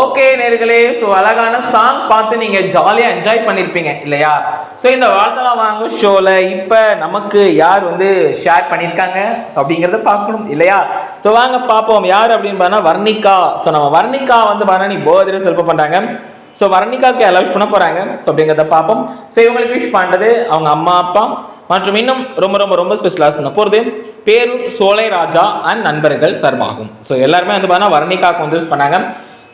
Okay நேர்களே, so அழகான song பார்த்து நீங்கள் ஜாலியாக என்ஜாய் பண்ணியிருப்பீங்க இல்லையா? ஸோ இந்த வாழ்த்தலாம் வாங்க ஷோவில் இப்போ நமக்கு யார் வந்து ஷேர் பண்ணியிருக்காங்க அப்படிங்கிறத பார்க்கணும் இல்லையா? ஸோ வாங்க பார்ப்போம் யார் அப்படின்னு பார்த்தா வர்ணிகா. ஸோ நம்ம வர்ணிகா வந்து பார்த்தா நீ பர்த்டே செலிப்ரேட் பண்ணுறாங்க. ஸோ வர்ணிகாவுக்கு அலவுஸ் பண்ண போகிறாங்க. ஸோ அப்படிங்கிறத பார்ப்போம். ஸோ இவங்களுக்கு விஷ் பண்ணுறது அவங்க அம்மா அப்பா மற்றும் இன்னும் ரொம்ப ரொம்ப ரொம்ப ஸ்பெஷலாக பண்ண போகிறது பேரூர் சோலை ராஜா அண்ட் நண்பர்கள் சார்பாகும். ஸோ எல்லாருமே வந்து பார்த்தா வர்ணிகாவுக்கு வந்து யூஸ் பண்ணாங்க.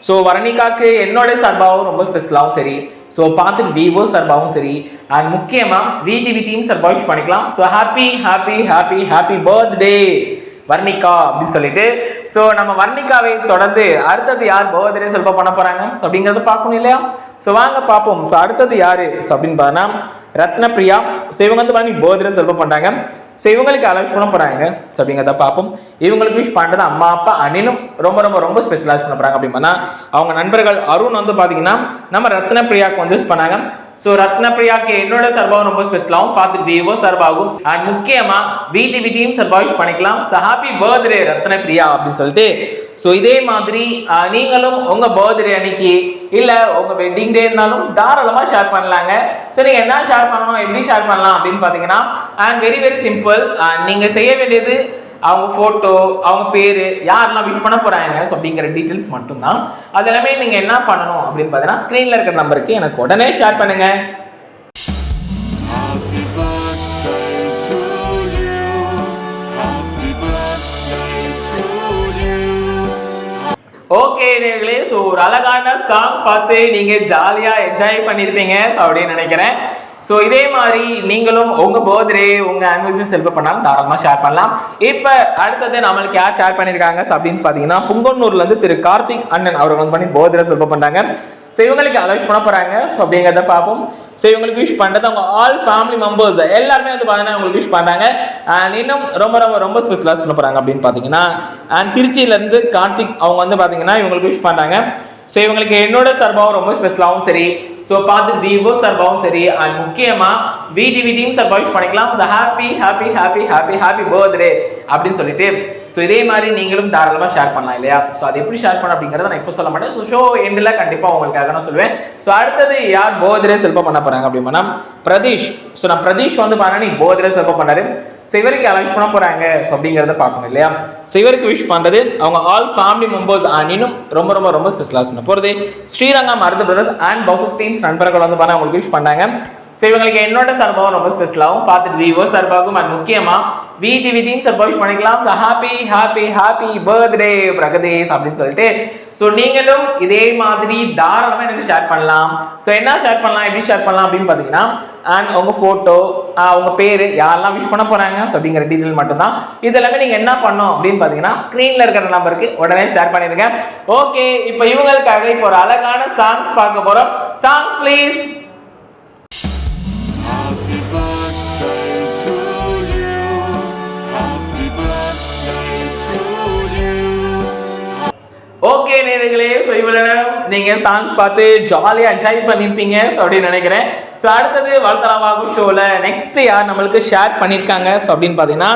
ஸோ வர்ணிகாவுக்கு என்னோட சார்பாகவும் ரொம்ப ஸ்பெஷலாகவும் சரி, ஸோ பார்த்துட்டு விவோ சார்பாகவும் சரி, அண்ட் முக்கியமாக விடிவி டீம் சார்பாக யூஸ் பண்ணிக்கலாம். So happy happy happy happy birthday Varnika அப்படின்னு சொல்லிட்டு. ஸோ நம்ம வர்ணிகாவை தொடர்ந்து அடுத்தது யார் பர்த்டே செலிப்ரேட் பண்ண போறாங்க ஸோ அப்படிங்கிறத பார்க்கணும் இல்லையா? ஸோ வாங்க பார்ப்போம். ஸோ அடுத்தது யாரு ஸோ அப்படின்னு பார்த்தா ரத்னபிரியா. ஸோ இவங்க வந்து பர்த்டே செலிப்ரேட் பண்றாங்க. ஸோ இவங்களுக்கு அலவுஸ் பண்ண போறாங்க ஸோ அப்படிங்கிறத பார்ப்போம். இவங்களுக்கு விஷ் பண்ணுறது அம்மா அப்பா அனிலும் ரொம்ப ரொம்ப ரொம்ப ஸ்பெஷலாக பண்ண போறாங்க அப்படின்னு பார்த்தா அவங்க நண்பர்கள் அருண் வந்து பார்த்தீங்கன்னா நம்ம ரத்னபிரியாவுக்கு வந்து யூஸ் பண்ணாங்க. ஸோ ரத்னபிரியாக்கு என்னோட சார்பாகவும் ரொம்ப ஸ்பெஷலாகவும் பார்த்துட்டு விவோ சார்பாகவும் அண்ட் முக்கியமாக விடிவி டீம் சார்பாக யூஸ் பண்ணிக்கலாம். ஸோ ஹாப்பி பர்த்டே ரத்னபிரியா அப்படின்னு சொல்லிட்டு. ஸோ இதே மாதிரி நீங்களும் உங்கள் பர்த்டே அன்னைக்கு இல்லை உங்கள் வெட்டிங் டே இருந்தாலும் தாராளமாக ஷேர் பண்ணலாங்க. ஸோ நீங்கள் என்ன ஷேர் பண்ணணும், எப்படி ஷேர் பண்ணலாம் அப்படின்னு பார்த்தீங்கன்னா அண்ட் வெரி வெரி சிம்பிள். நீங்கள் செய்ய வேண்டியது அவங்க ஃபோட்டோ, அவங்க பேர், யாரெல்லாம் விஷ் பண்ண போகிறாங்க ஸோ அப்படிங்கிற டீட்டெயில்ஸ் மட்டும்தான். அது எல்லாமே நீங்கள் என்ன பண்ணணும் அப்படின்னு பார்த்தீங்கன்னா ஸ்க்ரீனில் இருக்கிற நம்பருக்கு எனக்கு உடனே ஷேர் பண்ணுங்க. ஓகே நேர்களே, ஸோ ஒரு அழகான சாங் பார்த்து நீங்கள் ஜாலியாக என்ஜாய் பண்ணியிருப்பீங்க அப்படின்னு நினைக்கிறேன். ஸோ இதே மாதிரி நீங்களும் உங்கள் பர்த்டே உங்கள் ஆனிவர்சரி செலிப்ரேட் பண்ணாலும் தாராளமாக ஷேர் பண்ணலாம். இப்போ அடுத்தது நம்மளுக்கு யார் ஷேர் பண்ணியிருக்காங்க அப்படின்னு பார்த்தீங்கன்னா புங்கனூர்லேருந்து திரு கார்த்திக் அண்ணன் அவர்கள் வந்து பண்ணி பர்த்டே செலிப்ரேட் பண்ணுறாங்க. ஸோ இவங்களுக்கு அலவுஸ் பண்ண போகிறாங்க ஸோ அப்படிங்கிறத பார்ப்போம். ஸோ இவங்களுக்கு விஷ் பண்ணுறது அவங்க ஆல் ஃபேமிலி மெம்பர்ஸ் எல்லாருமே வந்து பார்த்தீங்கன்னா உங்களுக்கு விஷ் பண்ணுறாங்க. அண்ட் இன்னும் ரொம்ப ரொம்ப ரொம்ப ஸ்பெஷலாக பண்ண போகிறாங்க அப்படின்னு பார்த்தீங்கன்னா அண்ட் திருச்சியிலேருந்து கார்த்திக் அவங்க வந்து பார்த்தீங்கன்னா இவங்களுக்கு விஷ் பண்ணுறாங்க. ஸோ இவங்களுக்கு என்னோட சார்பாகவும் ரொம்ப ஸ்பெஷலாகவும் சரி, ஸோ பார்த்து விவோ சார்பாகவும் சரி, அண்ட் முக்கியமாக விடிவி டீம் சார்பாக யூஸ் பண்ணிக்கலாம். So happy happy happy happy happy birthday அப்படின்னு சொல்லிட்டு. ஸோ இதே மாதிரி நீங்களும் தாராளமாக ஷேர் பண்ணலாம் இல்லையா? ஸோ அது எப்படி ஷேர் பண்ண அப்படிங்கிறத நான் இப்போ சொல்ல மாட்டேன். ஸோ ஷோ எண்டில் கண்டிப்பாக உங்களுக்காக நான் சொல்லுவேன். ஸோ அடுத்தது யார் பர்த்டே செலிப்ரேட் பண்ண போகிறாங்க அப்படின்னா பிரதீஷ். ஸோ நான் பிரதீஷ் வந்து பார்த்தா நீ பர்த்டே செலிப்ரேட் பண்ணாரு. ஸோ இவருக்கு அலவுஸ் பண்ண போகிறாங்க ஸோ அப்படிங்கிறத பார்க்கணும் இல்லையா? ஸோ இவருக்கு விஷ் பண்ணுறது அவங்க ஆல் ஃபேமிலி மெம்பர்ஸ் அண்ட் இன்னும் ரொம்ப ரொம்ப ரொம்ப ஸ்பெஷலாக பண்ண போகிறது ஸ்ரீரங்கம் மருது பிரதர்ஸ் அண்ட் பவுசஸ் டீம்ஸ் நண்பர்கள் வந்து பார்த்தா அவங்களுக்கு விஷ் பண்ணாங்க. ஸோ இவங்களுக்கு என்னோட சார்பாகவும் ரொம்ப ஸ்பெஷலாகவும் பார்த்துட்டு விவோ சார்பாகவும் அண்ட் முக்கியமாக விடிவி டீம் சார்பாக விஷ் பண்ணிக்கலாம். So happy happy happy birthday Pragadeesh அப்படின்னு சொல்லிட்டு. ஸோ நீங்களும் இதே மாதிரி தாராளமாக எனக்கு ஷேர் பண்ணலாம். ஸோ என்ன ஷேர் பண்ணலாம், எப்படி ஷேர் பண்ணலாம் அப்படின்னு பார்த்தீங்கன்னா அண்ட் உங்கள் ஃபோட்டோ, உங்கள் பேர், யாரெல்லாம் விஷ் பண்ண போகிறாங்க ஸோ அப்படிங்கிற டீட்டெயில் மட்டும்தான். இதெல்லாமே நீங்கள் என்ன பண்ணணும் அப்படின்னு பார்த்தீங்கன்னா ஸ்க்ரீனில் இருக்கிற நம்பருக்கு உடனே ஷேர் பண்ணிடுங்க. ஓகே, இப்போ இவங்களுக்காக இப்போ ஒரு அழகான சாங்ஸ் பார்க்க போகிறோம். Songs please. ஓகே நேர்களே, ஸோ இவ்வளோ நேரம் நீங்கள் சாங்ஸ் பார்த்து ஜாலியாக என்ஜாய் பண்ணியிருப்பீங்க ஸோ அப்படின்னு நினைக்கிறேன். ஸோ அடுத்தது வாழ்த்தலாமாகும் ஷோவில் நெக்ஸ்ட் யார் நம்மளுக்கு ஷேர் பண்ணியிருக்காங்க ஸோ அப்படின்னு பார்த்தீங்கன்னா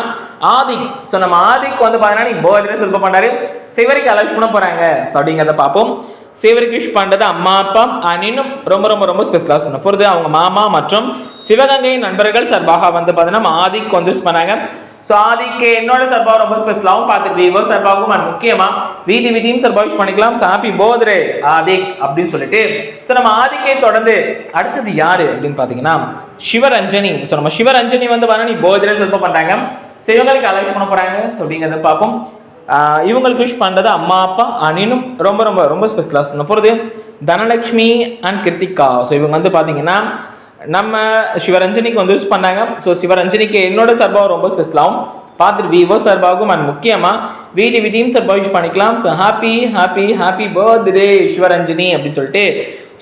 ஆதிக். ஸோ நம்ம ஆதிக் வந்து பார்த்தீங்கன்னா நீ பர்த்டே செலிப்ரேட் பண்ணாரு. ஸோ இவருக்கு அலவுஸ் பண்ண போகிறாங்க ஸோ அப்படிங்கிறத பார்ப்போம். ஸோ இவருக்கு விஷ் பண்ணுறது அம்மா அப்பா அண்ட் இன்னும் ரொம்ப ரொம்ப ரொம்ப ஸ்பெஷலாக சொன்ன போகிறது அவங்க மாமா மற்றும் சிவகங்கை நண்பர்கள் சார்பாக வந்து பார்த்தீங்கன்னா ஆதிக் வந்து யூஸ் பண்ணாங்க. ஸோ ஆதிக்கு என்னோட சார்பாக ரொம்ப ஸ்பெஷலாகவும் பார்த்துட்டு விவோ சார்பாகவும் அண்ட் முக்கியமாக விடிவி டீம் சார்பாக யூஸ் பண்ணிக்கலாம். ஸோ ஹாப்பி பர்த்டே ஆதிக் அப்படின்னு சொல்லிட்டு. ஸோ நம்ம ஆதிக்கை தொடர்ந்து அடுத்தது யாரு அப்படின்னு பார்த்தீங்கன்னா சிவரஞ்சனி. ஸோ நம்ம சிவரஞ்சனி வந்து பார்த்தா நீ பர்த்டே செலிப்ரேட் பண்ணுறாங்க. ஸோ இவங்களுக்கு அலவுஸ் பண்ண போகிறாங்க ஸோ அப்படிங்கிறத பார்ப்போம். இவங்களுக்கு விஷ் பண்ணுறது அம்மா அப்பா அண்ட் இன்னும் ரொம்ப ரொம்ப ரொம்ப ஸ்பெஷலாக பண்ண போகிறது தனலட்சுமி அண்ட் கிருத்திகா. ஸோ இவங்க வந்து பார்த்தீங்கன்னா நம்ம சிவரஞ்சனிக்கு வந்து யூஸ் பண்ணாங்க. ஸோ சிவரஞ்சனிக்கு என்னோட சார்பாகவும் ரொம்ப ஸ்பெஷலாகவும் பார்த்துட்டு விவோ சார்பாகவும் அண்ட் முக்கியமாக விடிவி டீம் சார்பாக யூஸ் பண்ணிக்கலாம். So happy happy happy birthday Sivaranjani அப்படின்னு சொல்லிட்டு.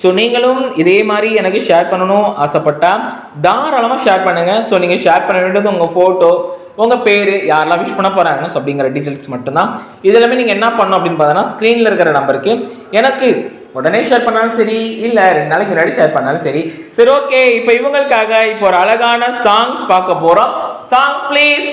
ஸோ நீங்களும் இதே மாதிரி எனக்கு ஷேர் பண்ணணும் ஆசைப்பட்டால் தாராளமாக ஷேர் பண்ணுங்கள். ஸோ நீங்கள் ஷேர் பண்ண வேண்டியது உங்கள் ஃபோட்டோ, உங்கள் பேர், யாரெல்லாம் விஷ் பண்ண போகிறாங்க ஸோ அப்படிங்கிற டீட்டெயில்ஸ் மட்டும்தான். இதெல்லாமே நீங்கள் என்ன பண்ணணும் அப்படின்னு பார்த்தீங்கன்னா ஸ்க்ரீனில் இருக்கிற நம்பருக்கு எனக்கு உடனே ஷேர் பண்ணாலும் சரி, இல்லை 2 நாளைக்கு முன்னாடி ஷேர் பண்ணாலும் சரி. சரி ஓகே, இப்போ இவங்களுக்காக இப்போ ஒரு அழகான சாங்ஸ் பார்க்க போகிறோம். Songs please.